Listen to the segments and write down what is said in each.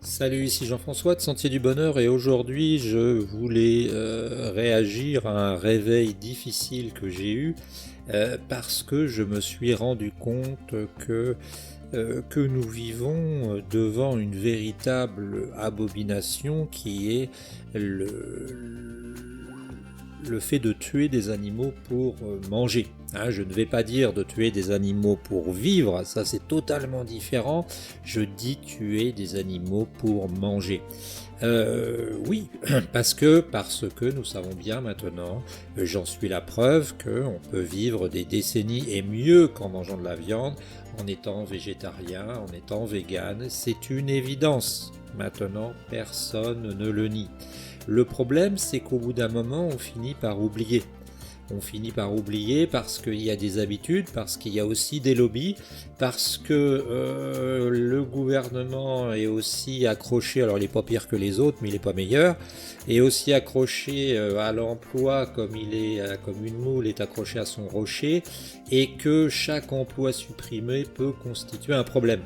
Salut, ici Jean-François de Sentier du Bonheur et aujourd'hui je voulais réagir à un réveil difficile que j'ai eu parce que je me suis rendu compte que nous vivons devant une véritable abomination qui est le fait de tuer des animaux pour manger. Hein, je ne vais pas dire de tuer des animaux pour vivre, ça c'est totalement différent. Je dis tuer des animaux pour manger. Oui, parce que nous savons bien maintenant, j'en suis la preuve, qu'on peut vivre des décennies et mieux qu'en mangeant de la viande, en étant végétarien, en étant vegan, c'est une évidence. Maintenant, personne ne le nie. Le problème, c'est qu'au bout d'un moment, on finit par oublier. On finit par oublier parce qu'il y a des habitudes, parce qu'il y a aussi des lobbies, parce que le gouvernement est aussi accroché, alors il n'est pas pire que les autres, mais il n'est pas meilleur, est aussi accroché à l'emploi comme comme une moule est accrochée à son rocher, et que chaque emploi supprimé peut constituer un problème.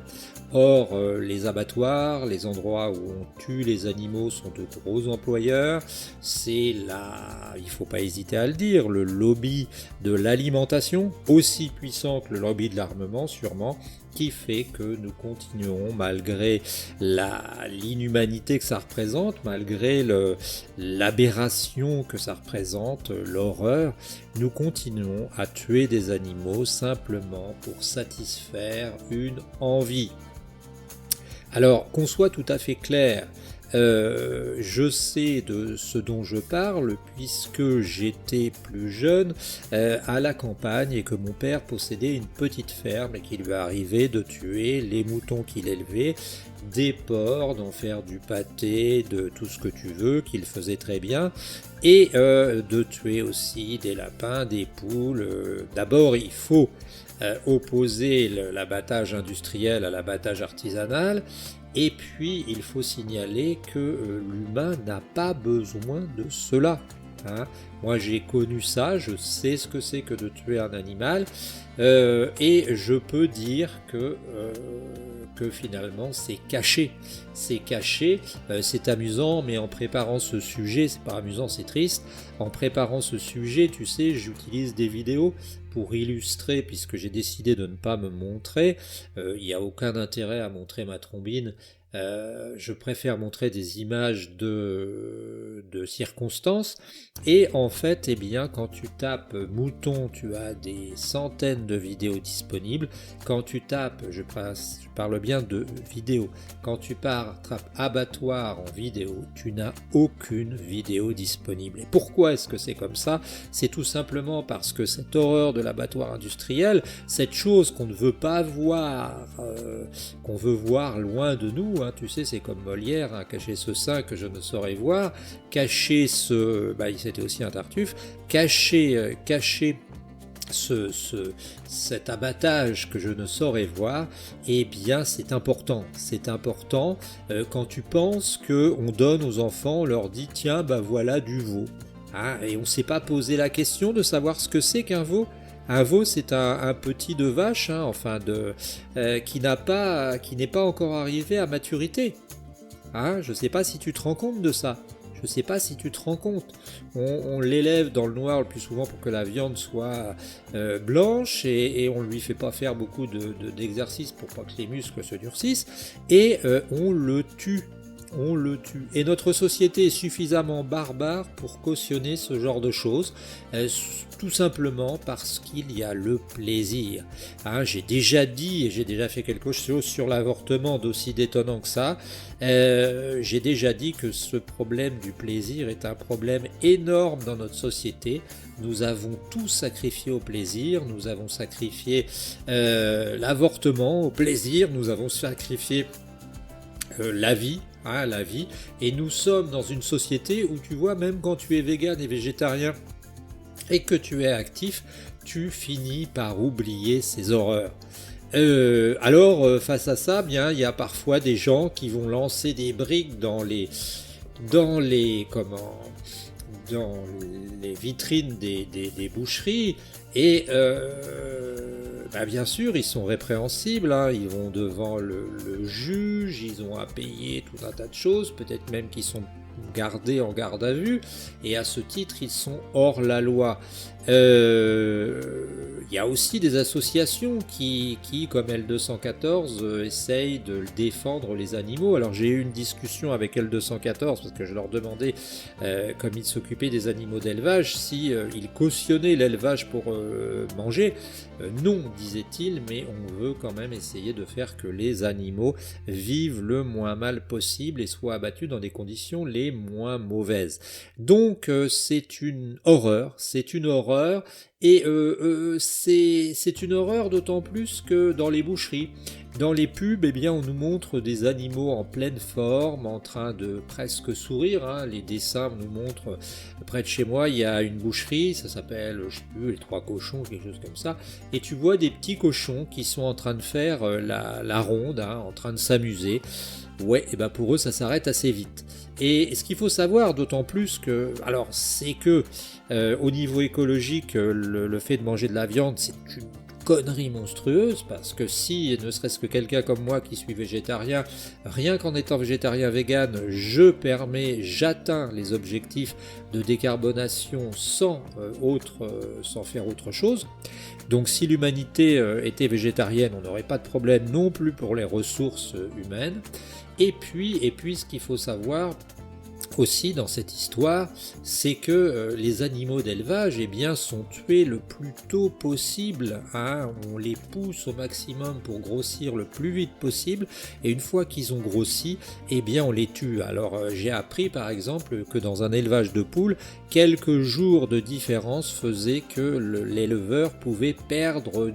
Or, les abattoirs, les endroits où on tue les animaux sont de gros employeurs. C'est là, il ne faut pas hésiter à le dire, le lobby de l'alimentation, aussi puissant que le lobby de l'armement sûrement, qui fait que nous continuons, malgré l'inhumanité que ça représente, malgré l'aberration que ça représente, l'horreur, nous continuons à tuer des animaux simplement pour satisfaire une envie. Alors, qu'on soit tout à fait clair, je sais de ce dont je parle puisque j'étais plus jeune à la campagne et que mon père possédait une petite ferme et qu'il lui arrivait de tuer les moutons qu'il élevait, des porcs, d'en faire du pâté, de tout ce que tu veux, qu'il faisait très bien, et de tuer aussi des lapins, des poules. D'abord, il faut opposer l'abattage industriel à l'abattage artisanal. Et puis, il faut signaler que l'humain n'a pas besoin de cela. Hein. Moi, j'ai connu ça, je sais ce que c'est que de tuer un animal, et je peux dire que finalement c'est caché. C'est caché, c'est amusant, mais en préparant ce sujet, c'est pas amusant, c'est triste. En préparant ce sujet, tu sais, j'utilise des vidéos pour illustrer, puisque j'ai décidé de ne pas me montrer. Il n'y a aucun intérêt à montrer ma trombine. Je préfère montrer des images de circonstances. Et en fait, eh bien, quand tu tapes mouton, tu as des centaines de vidéos disponibles. Quand tu tapes, je parle bien de vidéos, quand tu tapes abattoir en vidéo, tu n'as aucune vidéo disponible. Et pourquoi est-ce que c'est comme ça? C'est tout simplement parce que cette horreur de l'abattoir industriel, cette chose qu'on ne veut pas voir, qu'on veut voir loin de nous, hein, tu sais, c'est comme Molière, hein, cacher ce sein que je ne saurais voir, cacher c'était aussi un Tartuffe, cacher cet abattage que je ne saurais voir, eh bien c'est important. C'est important quand tu penses qu'on donne aux enfants, on leur dit tiens, voilà du veau. Hein, et on ne s'est pas posé la question de savoir ce que c'est qu'un veau. Un veau, c'est un petit de vache, hein, qui n'est pas encore arrivé à maturité. Hein, je ne sais pas si tu te rends compte de ça. Je ne sais pas si tu te rends compte. On l'élève dans le noir le plus souvent pour que la viande soit blanche et on ne lui fait pas faire beaucoup d'exercices pour pas que les muscles se durcissent et on le tue. On le tue. Et notre société est suffisamment barbare pour cautionner ce genre de choses, tout simplement parce qu'il y a le plaisir. Hein, j'ai déjà dit et j'ai déjà fait quelque chose sur l'avortement d'aussi détonnant que ça. J'ai déjà dit que ce problème du plaisir est un problème énorme dans notre société. Nous avons tout sacrifié au plaisir, nous avons sacrifié l'avortement au plaisir, nous avons sacrifié la vie. Hein, la vie, et nous sommes dans une société où tu vois, même quand tu es vegan et végétarien et que tu es actif, tu finis par oublier ces horreurs. Alors face à ça, bien il y a parfois des gens qui vont lancer des briques dans les vitrines des boucheries et bien sûr, ils sont répréhensibles, hein, ils vont devant le juge, ils ont à payer tout un tas de choses, peut-être même qu'ils sont gardés en garde à vue, et à ce titre, ils sont hors la loi. Il y a aussi des associations qui comme L214, essayent de défendre les animaux. Alors j'ai eu une discussion avec L214 parce que je leur demandais, comme ils s'occupaient des animaux d'élevage, si ils cautionnaient l'élevage pour manger. Non, disait-il, mais on veut quand même essayer de faire que les animaux vivent le moins mal possible et soient abattus dans des conditions les moins mauvaises. Donc c'est une horreur, et c'est une horreur d'autant plus que dans les boucheries, dans les pubs, eh bien, on nous montre des animaux en pleine forme, en train de presque sourire, hein. Les dessins nous montrent, près de chez moi, il y a une boucherie, ça s'appelle, je sais plus, les 3 cochons, quelque chose comme ça, et tu vois des petits cochons qui sont en train de faire la ronde, hein, en train de s'amuser. Ouais, et ben pour eux, ça s'arrête assez vite. Et ce qu'il faut savoir, d'autant plus que, alors, c'est que au niveau écologique, le fait de manger de la viande, c'est une connerie monstrueuse, parce que si, ne serait-ce que quelqu'un comme moi qui suis végétarien, rien qu'en étant végétarien vegan, j'atteins les objectifs de décarbonation sans faire autre chose. Donc si l'humanité était végétarienne, on n'aurait pas de problème non plus pour les ressources humaines. Et puis ce qu'il faut savoir aussi dans cette histoire, c'est que les animaux d'élevage, eh bien, sont tués le plus tôt possible, hein. On les pousse au maximum pour grossir le plus vite possible, et une fois qu'ils ont grossi, eh bien, on les tue. Alors j'ai appris par exemple que dans un élevage de poules, quelques jours de différence faisaient que l'éleveur pouvait perdre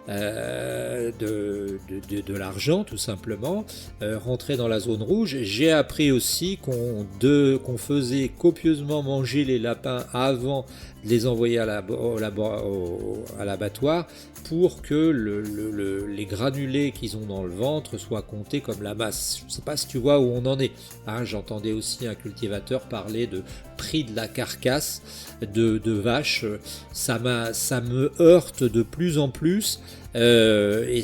de l'argent tout simplement, rentrer dans la zone rouge. J'ai appris aussi qu'on faisait copieusement manger les lapins avant de les envoyer à l'abattoir pour que les granulés qu'ils ont dans le ventre soient comptés comme la masse. Je ne sais pas si tu vois où on en est, hein. J'entendais aussi un cultivateur parler de prix de la carcasse de vache. Ça me heurte de plus en plus, et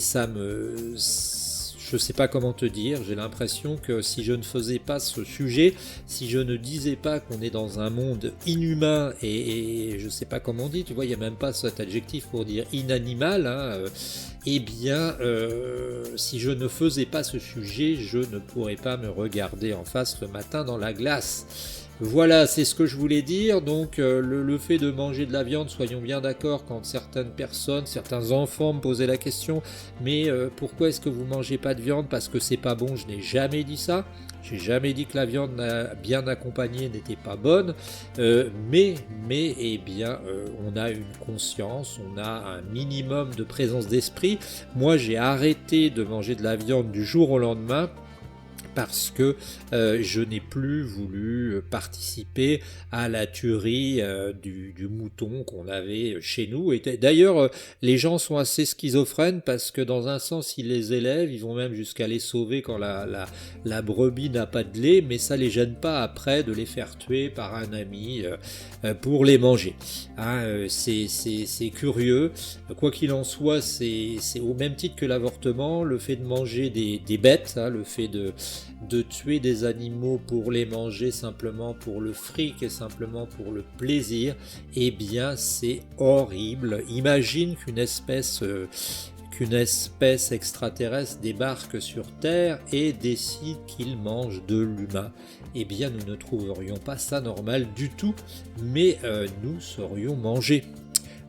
je sais pas comment te dire, j'ai l'impression que si je ne faisais pas ce sujet, si je ne disais pas qu'on est dans un monde inhumain et je sais pas comment on dit, tu vois, il n'y a même pas cet adjectif pour dire inanimal, hein, eh bien, si je ne faisais pas ce sujet, je ne pourrais pas me regarder en face le matin dans la glace. Voilà, c'est ce que je voulais dire. Donc le fait de manger de la viande, soyons bien d'accord, quand certaines personnes, certains enfants me posaient la question, mais pourquoi est-ce que vous mangez pas de viande? Parce que c'est pas bon. Je n'ai jamais dit ça. J'ai jamais dit que la viande bien accompagnée n'était pas bonne, mais eh bien, on a une conscience, on a un minimum de présence d'esprit. Moi, j'ai arrêté de manger de la viande du jour au lendemain, parce que je n'ai plus voulu participer à la tuerie du mouton qu'on avait chez nous. Et d'ailleurs, les gens sont assez schizophrènes, parce que dans un sens, ils les élèvent, ils vont même jusqu'à les sauver quand la brebis n'a pas de lait, mais ça les gêne pas après de les faire tuer par un ami pour les manger. Hein, c'est curieux. Quoi qu'il en soit, c'est au même titre que l'avortement, le fait de manger des bêtes, hein, le fait de tuer des animaux pour les manger simplement pour le fric et simplement pour le plaisir, eh bien c'est horrible. Imagine qu'une espèce extraterrestre débarque sur Terre et décide qu'il mange de l'humain. Eh bien nous ne trouverions pas ça normal du tout, mais nous serions mangés.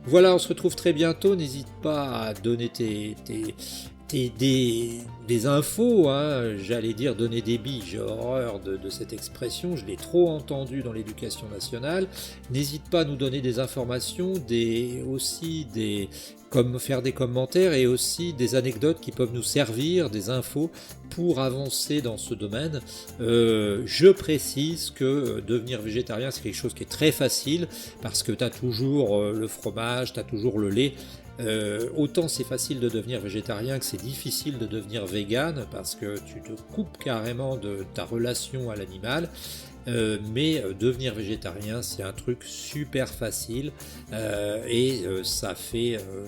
Voilà, on se retrouve très bientôt. N'hésite pas à donner des infos, hein. J'allais dire donner des billes, j'ai horreur de cette expression, je l'ai trop entendue dans l'éducation nationale. N'hésite pas à nous donner des informations, comme faire des commentaires, et aussi des anecdotes qui peuvent nous servir, des infos pour avancer dans ce domaine. Je précise que devenir végétarien, c'est quelque chose qui est très facile, parce que tu as toujours le fromage, tu as toujours le lait. Autant c'est facile de devenir végétarien que c'est difficile de devenir vegan, parce que tu te coupes carrément de ta relation à l'animal. mais devenir végétarien, c'est un truc super facile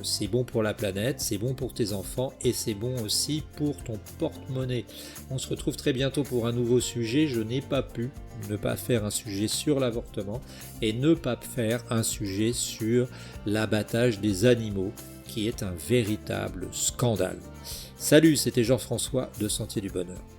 c'est bon pour la planète, c'est bon pour tes enfants et c'est bon aussi pour ton porte-monnaie. On se retrouve très bientôt pour un nouveau sujet. Je n'ai pas pu ne pas faire un sujet sur l'avortement et ne pas faire un sujet sur l'abattage des animaux, qui est un véritable scandale. Salut, c'était Jean-François de Sentier du Bonheur.